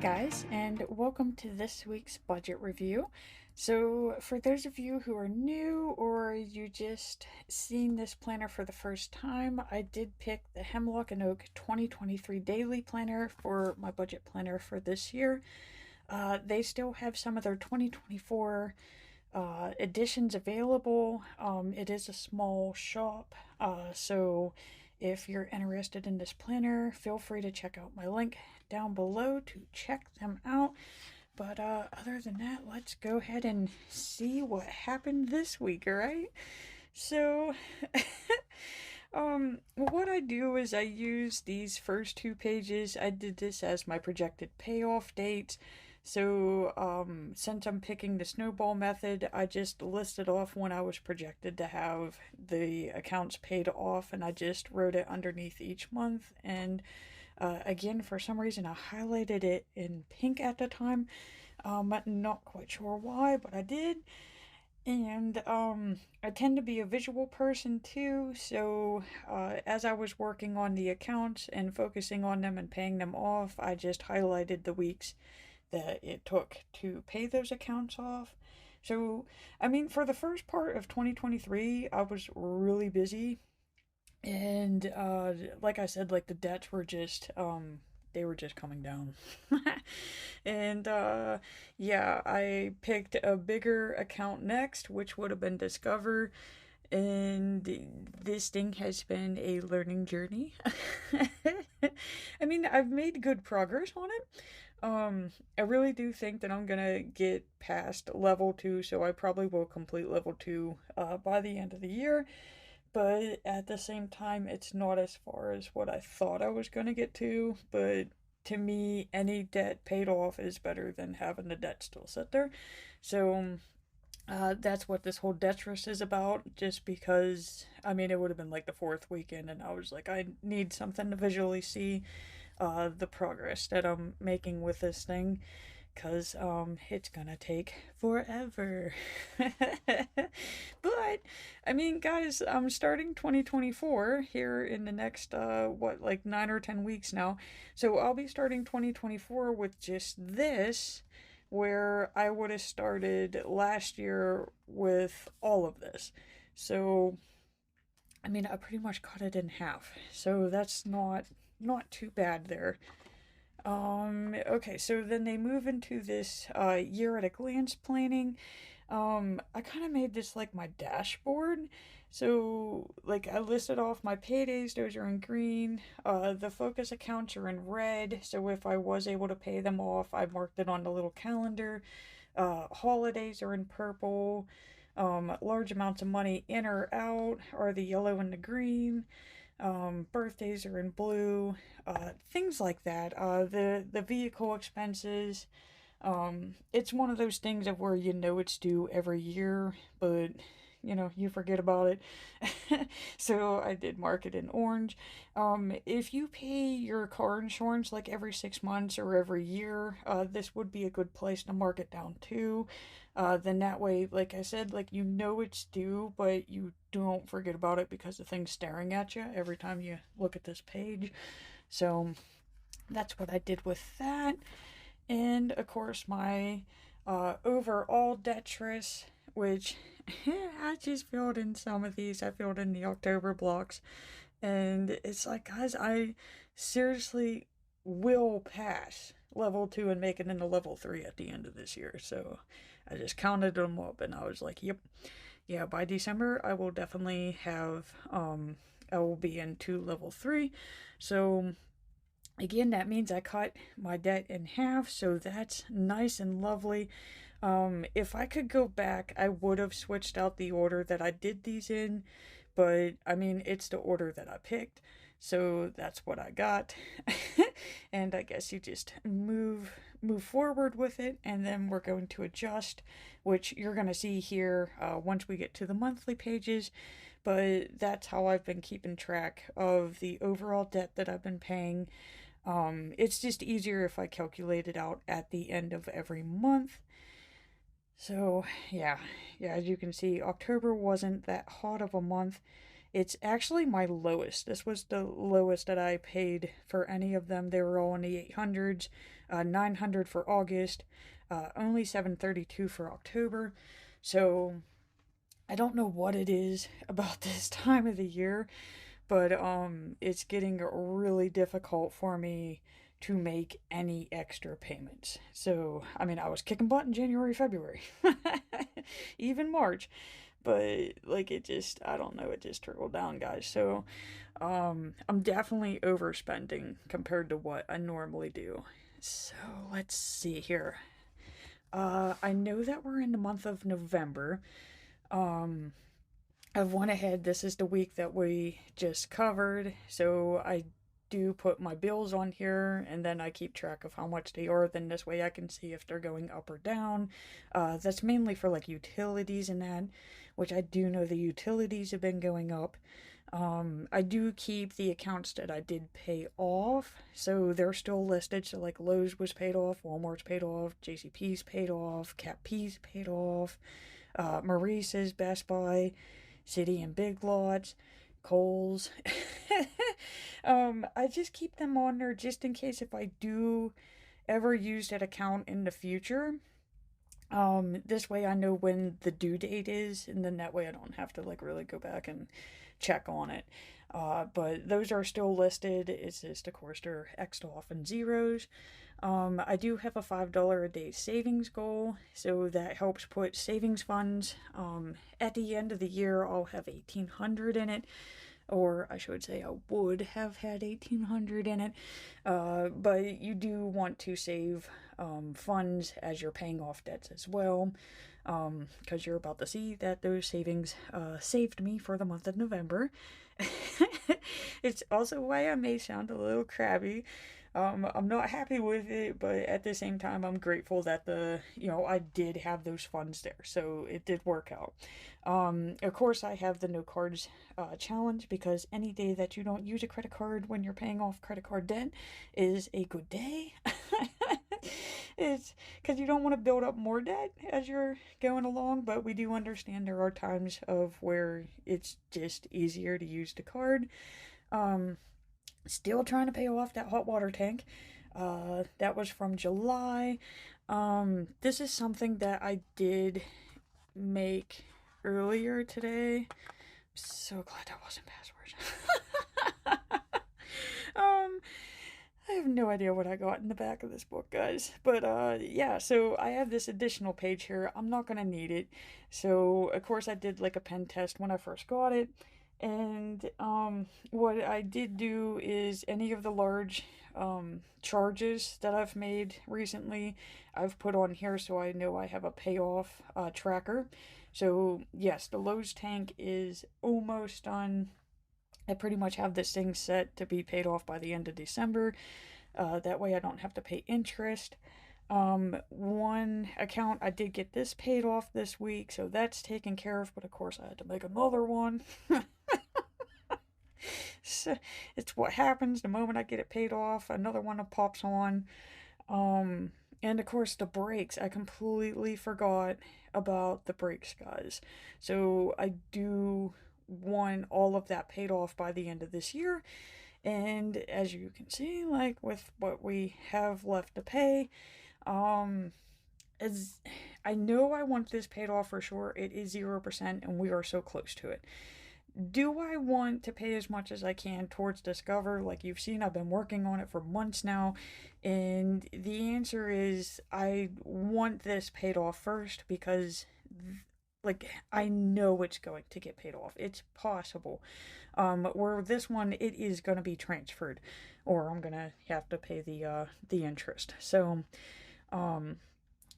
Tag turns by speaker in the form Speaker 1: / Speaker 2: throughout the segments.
Speaker 1: guys, and welcome to this week's budget review. So, for those of you who are new or you just seeing this planner for the first time, I did pick the Hemlock and Oak 2023 Daily Planner for my budget planner for this year. They still have some of their 2024 editions available. It is a small shop, so if you're interested in this planner, feel free to check out my link down below to check them out. But other than that, let's go ahead and see what happened this week, alright? So, what I do is I use these first two pages. I did this as my projected payoff dates. So, since I'm picking the snowball method, I just listed off when I was projected to have the accounts paid off, and I just wrote it underneath each month. And again, for some reason, I highlighted it in pink at the time. Not quite sure why, but I did. And I tend to be a visual person too, so as I was working on the accounts and focusing on them and paying them off, I just highlighted the weeks that it took to pay those accounts off. So, I mean, for the first part of 2023, I was really busy. And like I said, like the debts were just they were just coming down. And yeah, I picked a bigger account next, which would have been Discover. And this thing has been a learning journey. I mean, I've made good progress on it. I really do think that I'm gonna get past level 2, so I probably will complete level 2 by the end of the year. But at the same time, it's not as far as what I thought I was gonna get to. But to me, any debt paid off is better than having the debt still sit there. So that's what this whole Detrus is about, just because, I mean, it would have been like the fourth weekend, and I was like, I need something to visually see the progress that I'm making with this thing, because it's gonna take forever. But, I mean, guys, I'm starting 2024 here in the next, like 9 or 10 weeks now, so I'll be starting 2024 with just this, where I would have started last year with all of this. So, I mean, I pretty much cut it in half. So that's not too bad there. Okay, so then they move into this year at a glance planning. I kind of made this like my dashboard. So, like, I listed off my paydays, those are in green. The focus accounts are in red. So, if I was able to pay them off, I marked it on the little calendar. Holidays are in purple. Large amounts of money in or out are the yellow and the green. Birthdays are in blue. Things like that. The vehicle expenses. It's one of those things of where you know it's due every year, but you forget about it. So I did mark it in orange. If you pay your car insurance like every 6 months or every year, this would be a good place to mark it down too. Then that way, like I said, like it's due, but you don't forget about it because the thing's staring at you every time you look at this page. So that's what I did with that. And of course, my overall detritus, which I just filled in some of these. I filled in the October blocks. And it's like, guys, I seriously will pass level 2 and make it into level 3 at the end of this year. So I just counted them up and I was like, yep. Yeah, by December, I will definitely have, I will be into level 3. So again, that means I cut my debt in half, so that's nice and lovely. If I could go back, I would have switched out the order that I did these in, but I mean, it's the order that I picked, so that's what I got. And I guess you just move forward with it, and then we're going to adjust, which you're going to see here once we get to the monthly pages. But that's how I've been keeping track of the overall debt that I've been paying. It's just easier if I calculate it out at the end of every month. So, yeah, as you can see, October wasn't that hot of a month. It's actually my lowest. This was the lowest that I paid for any of them. They were all in the 800s, 900 for August, only 732 for October. So I don't know what it is about this time of the year, but it's getting really difficult for me to make any extra payments. So, I mean, I was kicking butt in January, February, even March, but like it just, I don't know, it just trickled down, guys. So, I'm definitely overspending compared to what I normally do. So, let's see here. I know that we're in the month of November. Um, I've went ahead. This is the week that we just covered, so I do put my bills on here, and then I keep track of how much they are. Then this way I can see if they're going up or down. That's mainly for like utilities and that, which I do know the utilities have been going up. I do keep the accounts that I did pay off, so they're still listed. So like Lowe's was paid off, Walmart's paid off, JCP's paid off, Cat P's paid off, Maurice's, Best Buy, City and Big Lots, Kohl's. I just keep them on there just in case if I do ever use that account in the future. This way I know when the due date is, and then that way I don't have to like really go back and check on it. But those are still listed. It's just, of course, they're X'd off in zeros. I do have a $5 a day savings goal, so that helps put savings funds. At the end of the year, I'll have 1,800 in it, or I should say, I would have had 1,800 in it. But you do want to save funds as you're paying off debts as well, because you're about to see that those savings saved me for the month of November. It's also why I may sound a little crabby. I'm not happy with it, but at the same time, I'm grateful that I did have those funds there, so it did work out. Of course, I have the no cards challenge, because any day that you don't use a credit card when you're paying off credit card debt is a good day. It's because you don't want to build up more debt as you're going along, but we do understand there are times of where it's just easier to use the card. Um, Still trying to pay off that hot water tank. That was from July. This is something that I did make earlier today. I'm so glad that wasn't passwords. um, I have no idea what I got in the back of this book, guys. But yeah, so I have this additional page here. I'm not gonna need it. So of course I did like a pen test when I first got it. And what I did do is any of the large charges that I've made recently, I've put on here so I know I have a payoff tracker. So yes, the Lowe's tank is almost done. I pretty much have this thing set to be paid off by the end of December. That way I don't have to pay interest. One account, I did get this paid off this week, so that's taken care of, but of course I had to make another one. So it's what happens the moment I get it paid off, another one pops on. And of course the brakes, I completely forgot about the brakes, guys. So I do want all of that paid off by the end of this year. And as you can see, like with what we have left to pay, as I know I want this paid off for sure. It is 0%, and we are so close to it. Do I want to pay as much as I can towards Discover? Like you've seen, I've been working on it for months now, and the answer is I want this paid off first, because like I know it's going to get paid off. It's possible. Where this one, it is going to be transferred, or I'm going to have to pay the interest. So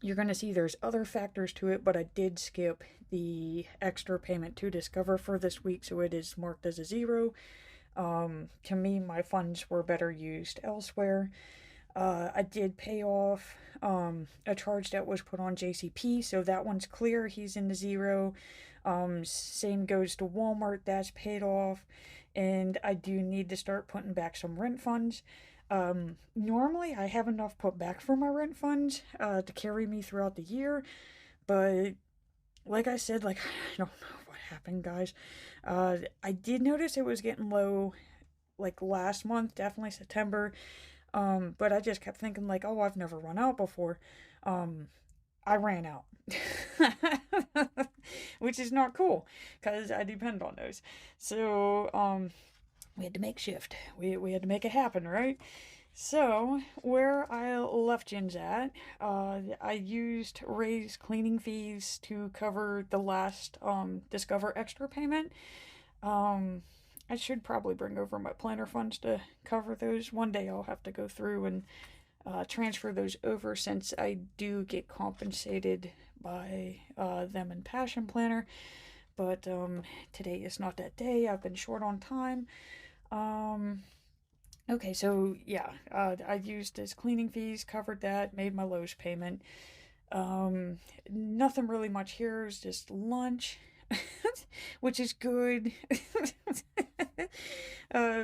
Speaker 1: you're going to see there's other factors to it, but I did skip the extra payment to Discover for this week, so it is marked as a 0. To me, my funds were better used elsewhere. I did pay off a charge that was put on JCP, so that one's clear. He's in the 0. Same goes to Walmart, that's paid off. And I do need to start putting back some rent funds. Normally I have enough put back for my rent funds to carry me throughout the year, but like I said, like I don't know what happened, guys. I did notice it was getting low like last month, definitely September. But I just kept thinking like, oh, I've never run out before. Um, I ran out. Which is not cool because I depend on those. So, we had to make shift. We had to make it happen, right? So, where I left Jins at, I used Ray's cleaning fees to cover the last Discover Extra payment. Um, I should probably bring over my planner funds to cover those. One day I'll have to go through and transfer those over since I do get compensated by them in Passion Planner. But today is not that day. I've been short on time. Okay, so yeah, I used his cleaning fees, covered that, made my Lowe's payment. Nothing really much here. It's just lunch, which is good.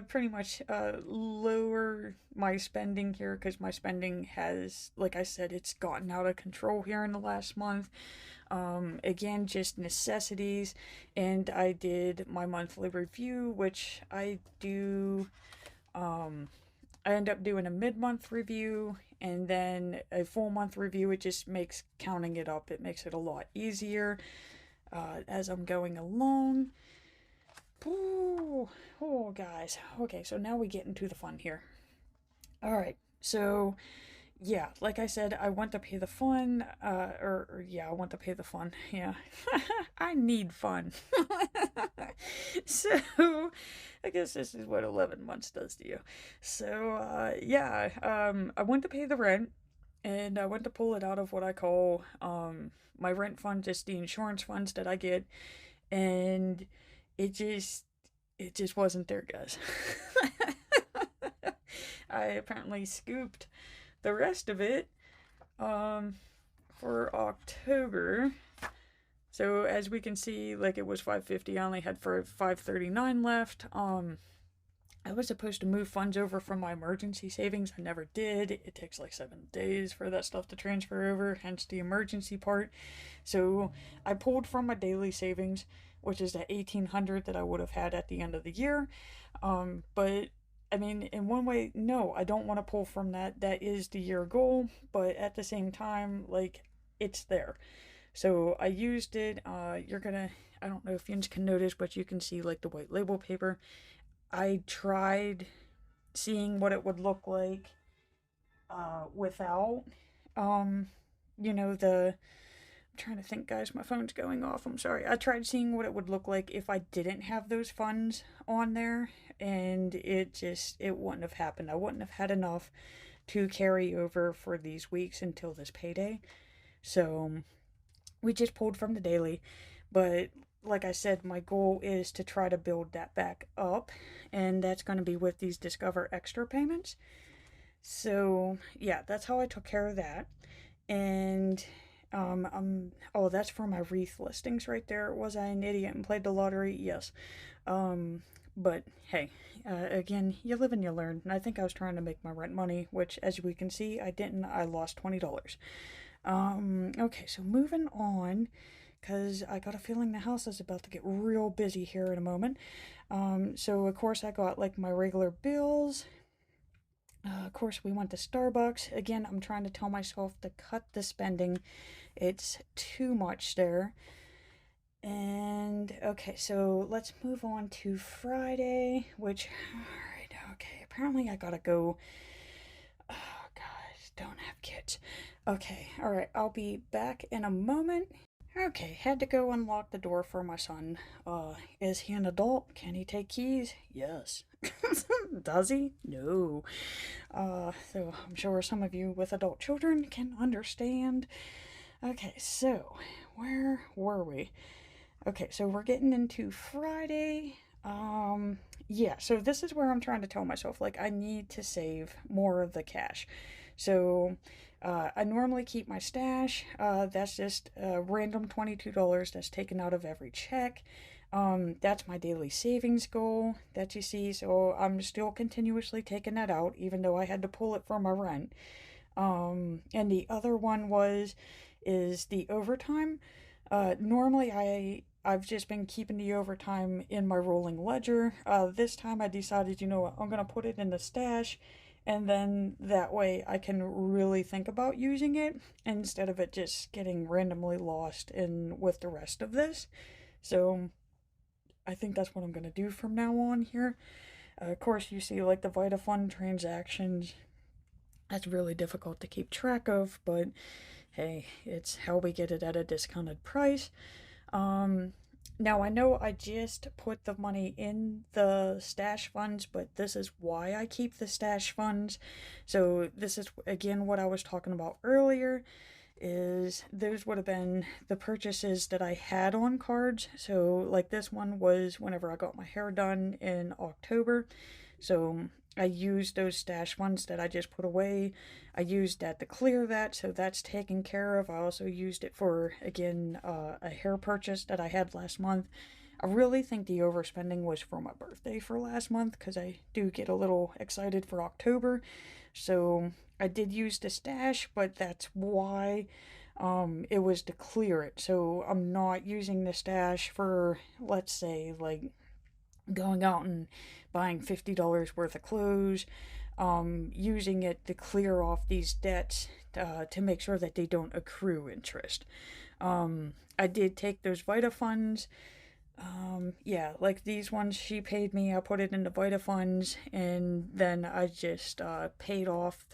Speaker 1: Pretty much lower my spending here because my spending has, like I said, it's gotten out of control here in the last month. Again, just necessities, and I did my monthly review, which I do. I end up doing a mid-month review and then a full month review. It just makes counting it up. It makes it a lot easier as I'm going along. Ooh, oh, guys. Okay, so now we get into the fun here. All right, so yeah, like I said, I want to pay the fun. Yeah, I want to pay the fun. Yeah, I need fun. So, I guess this is what 11 months does to you. So, yeah, I went to pay the rent, and I went to pull it out of what I call my rent fund, just the insurance funds that I get, and it just it just wasn't there, guys. I apparently scooped the rest of it for October. So as we can see, like it was $550. I only had for $539 left. I was supposed to move funds over from my emergency savings. I never did. It takes like 7 days for that stuff to transfer over, hence the emergency part. So I pulled from my daily savings, which is the $1,800 that I would have had at the end of the year. But I mean, in one way, no, I don't want to pull from that. That is the year goal, but at the same time, like, it's there. So I used it. I don't know if you can notice, but you can see like the white label paper. I tried seeing what it would look like without, I'm trying to think, guys, my phone's going off. I'm sorry. I tried seeing what it would look like if I didn't have those funds on there, and it wouldn't have happened. I wouldn't have had enough to carry over for these weeks until this payday. So we just pulled from the daily, but like I said, my goal is to try to build that back up, and that's going to be with these Discover Extra payments. So yeah, that's how I took care of that. And that's for my wreath listings right there. Was I an idiot and played the lottery? Yes. But hey, again, you live and you learn. And I think I was trying to make my rent money, which, as we can see, I didn't. I lost $20. Okay, so moving on, because I got a feeling the house is about to get real busy here in a moment. So of course I got like my regular bills. Of course, we went to Starbucks. Again, I'm trying to tell myself to cut the spending. It's too much there. And okay, so let's move on to Friday, which, alright, okay, apparently I gotta go. Oh, guys, don't have kids. Okay, alright, I'll be back in a moment. Okay, had to go unlock the door for my son. Is he an adult? Can he take keys? Yes. Does he? No. So I'm sure some of you with adult children can understand. Okay, so where were we? Okay, so we're getting into Friday. Yeah, so this is where I'm trying to tell myself, like, I need to save more of the cash. So, I normally keep my stash. That's just a random $22 that's taken out of every check. That's my daily savings goal that you see. So I'm still continuously taking that out, even though I had to pull it from my rent. And the other one is the overtime. Normally I've just been keeping the overtime in my rolling ledger. This time I decided, you know what, I'm gonna put it in the stash, and then that way I can really think about using it instead of it just getting randomly lost in with the rest of this. So I think that's what I'm gonna do from now on here. Of course, you see like the VitaFund transactions. That's really difficult to keep track of, but hey, it's how we get it at a discounted price. Um, Now I know I just put the money in the stash funds, but this is why I keep the stash funds. So this is again what I was talking about earlier is those would have been the purchases that I had on cards. So like this one was whenever I got my hair done in October. So I used those stash funds that I just put away. I used that to clear that, so that's taken care of. I also used it for, again, a hair purchase that I had last month. I really think the overspending was for my birthday for last month because I do get a little excited for October. So I did use the stash, but that's why it was to clear it. So I'm not using the stash for, let's say, like going out and buying $50 worth of clothes, using it to clear off these debts to make sure that they don't accrue interest. I did take those Vita funds. Yeah, like these ones she paid me, I put it into Vita funds, and then I just paid off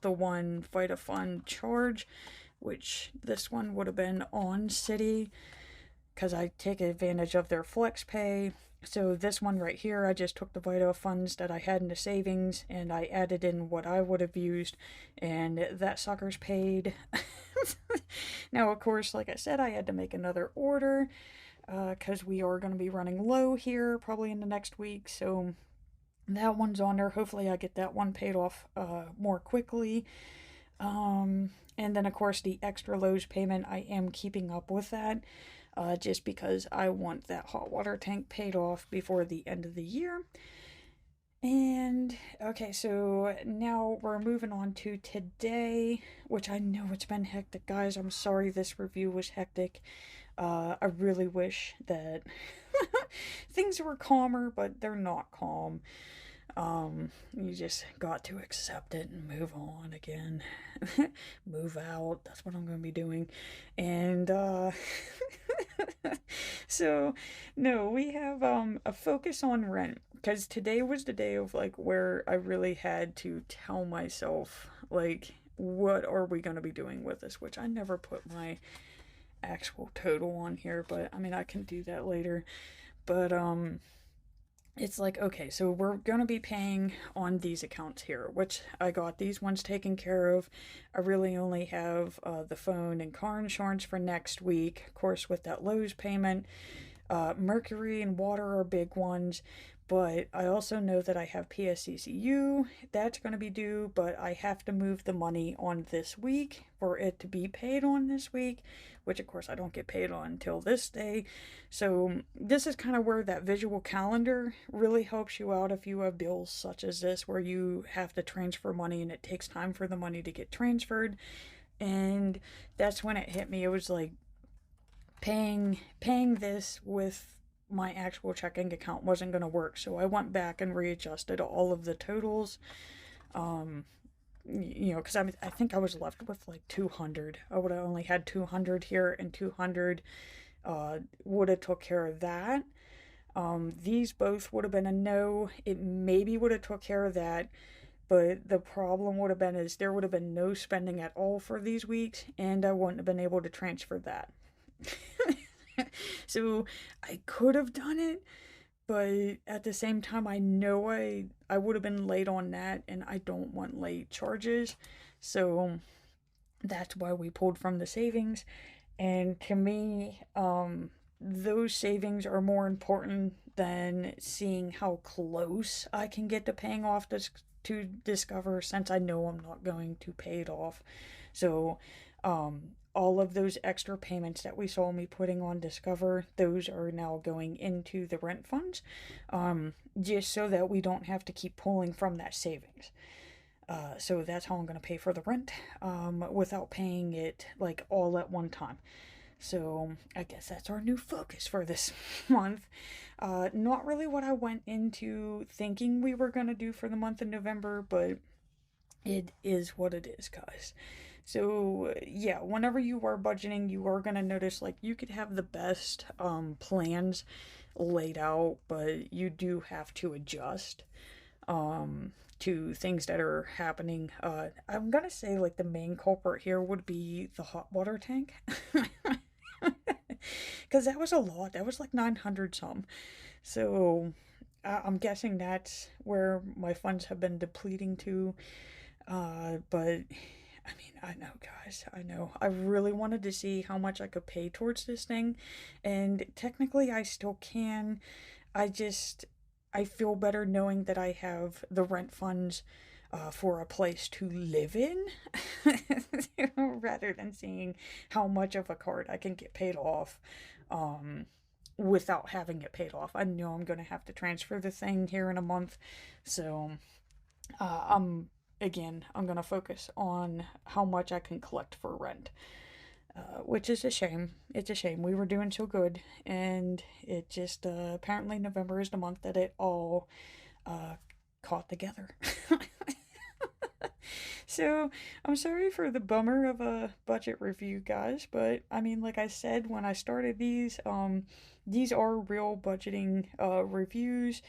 Speaker 1: the one Vita fund charge, which this one would have been on City because I take advantage of their flex pay. So this one right here, I just took the Vita funds that I had in the savings and I added in what I would have used, and that sucker's paid. Now, of course, like I said, I had to make another order because we are going to be running low here probably in the next week. So that one's on there. Hopefully, I get that one paid off more quickly. And then, of course, the extra Lowe's payment, I am keeping up with that just because I want that hot water tank paid off before the end of the year. And okay, so now we're moving on to today, which I know it's been hectic, guys. I'm sorry this review was hectic. I really wish that things were calmer, but they're not calm. You just got to accept it and move on again. Move out. That's what I'm going to be doing. And, so, no, we have, a focus on rent. Because today was the day of, like, where I really had to tell myself, like, what are we going to be doing with this? Which I never put my actual total on here, but, I mean, I can do that later. But, it's like, okay, so we're going to be paying on these accounts here, which I got these ones taken care of. I really only have the phone and car insurance for next week, of course, with that Lowe's payment. Mercury and water are big ones, but I also know that I have PSCCU. That's going to be due, but I have to move the money on this week for it to be paid on this week, which of course I don't get paid on until this day. So this is kind of where that visual calendar really helps you out if you have bills such as this where you have to transfer money and it takes time for the money to get transferred. And that's when it hit me. It was like paying this with my actual checking account wasn't going to work. So I went back and readjusted all of the totals. You know, because I think I was left with like 200. I would have only had 200 here, and 200 would have took care of that. These both would have been a no. It maybe would have took care of that, but the problem would have been is there would have been no spending at all for these weeks, and I wouldn't have been able to transfer that. So I could have done it, but at the same time I know I would have been late on that, and I don't want late charges. So that's why we pulled from the savings. And to me, those savings are more important than seeing how close I can get to paying off this to Discover, since I know I'm not going to pay it off. So all of those extra payments that we saw me putting on Discover, those are now going into the rent funds, just so that we don't have to keep pulling from that savings. So that's how I'm going to pay for the rent without paying it like all at one time. So I guess that's our new focus for this month. Not really what I went into thinking we were going to do for the month of November, but it is what it is, guys. So, yeah, whenever you are budgeting, you are going to notice like you could have the best plans laid out, but you do have to adjust to things that are happening. I'm going to say like the main culprit here would be the hot water tank. Because that was a lot. That was like 900 some. So, I'm guessing that's where my funds have been depleting to. But I mean, I know, guys, I know. I really wanted to see how much I could pay towards this thing, and technically, I still can. I just, I feel better knowing that I have the rent funds for a place to live in rather than seeing how much of a card I can get paid off um, without having it paid off. I know I'm going to have to transfer the thing here in a month, so I'm going to focus on how much I can collect for rent, which is a shame. It's a shame. We were doing so good, and it just apparently November is the month that it all uh, caught together. So I'm sorry for the bummer of a budget review, guys, but I mean, like I said when I started these are real budgeting reviews.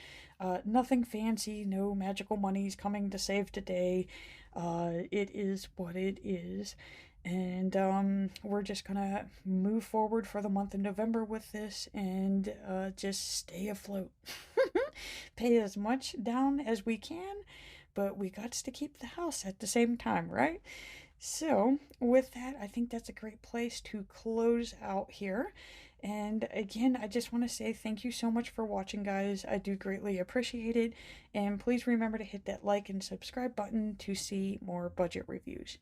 Speaker 1: Nothing fancy, no magical monies coming to save today. It is what it is. And we're just gonna move forward for the month of November with this and just stay afloat. Pay as much down as we can, but we got to keep the house at the same time, right? So, with that, I think that's a great place to close out here. And again, I just want to say thank you so much for watching, guys. I do greatly appreciate it. And please remember to hit that like and subscribe button to see more budget reviews.